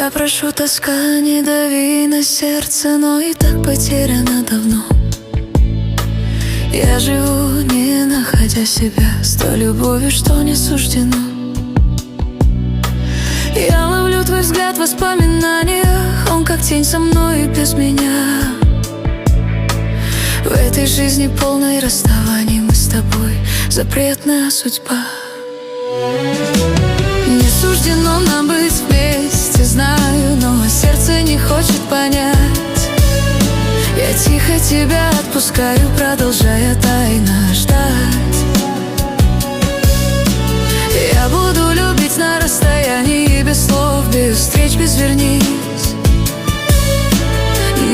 Я прошу, тоска, не дави на сердце, но и так потеряно давно. Я живу, не находя себя, с той любовью, что не суждено. Я ловлю твой взгляд в воспоминаниях, он как тень со мной и без меня. В этой жизни полной расставаний мы с тобой запретная судьба. Не суждено нам быть вместе, знаю, но сердце не хочет понять. Я тихо тебя отпускаю, продолжая тайно ждать. Я буду любить на расстоянии, без слов, без встреч, без вернись.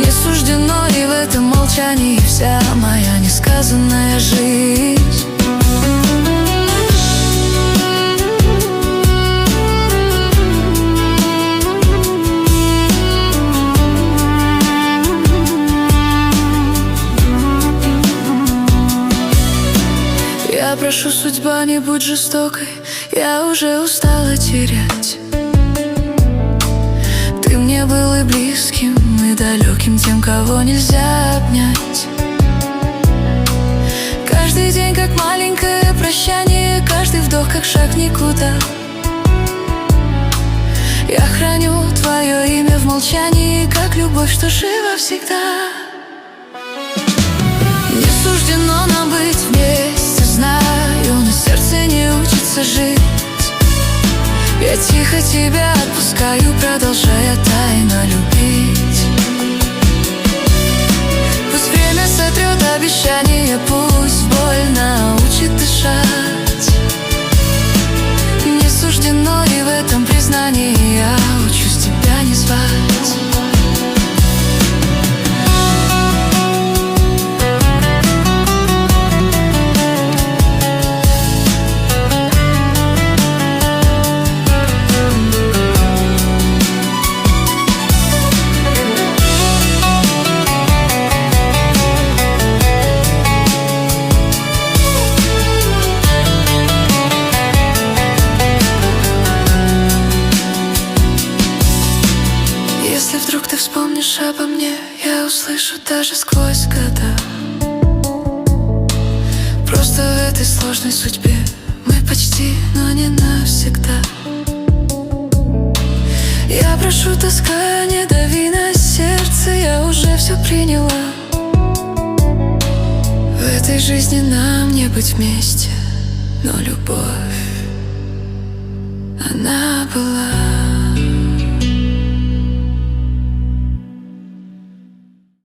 Не суждено, и в этом молчании вся моя несказанная жизнь. Я прошу, судьба, не будь жестокой, я уже устала терять. Ты мне был и близким, и далеким, тем, кого нельзя обнять. Каждый день как маленькое прощание, каждый вдох как шаг никуда. Я храню твое имя в молчании, как любовь, что жива всегда. Не суждено нам быть вместе, знаю, но сердце не учится жить. Я тихо тебя отпускаю, продолжая тайно любить. Пусть время сотрет обещания, пусть боль научит дышать. Не суждено, и в этом признании я учусь тебя не звать. Если вдруг ты вспомнишь обо мне, я услышу даже сквозь года. Просто в этой сложной судьбе мы почти, но не навсегда. Я прошу, тоска, не дави на сердце, я уже все приняла. В этой жизни нам не быть вместе, но любовь, она была.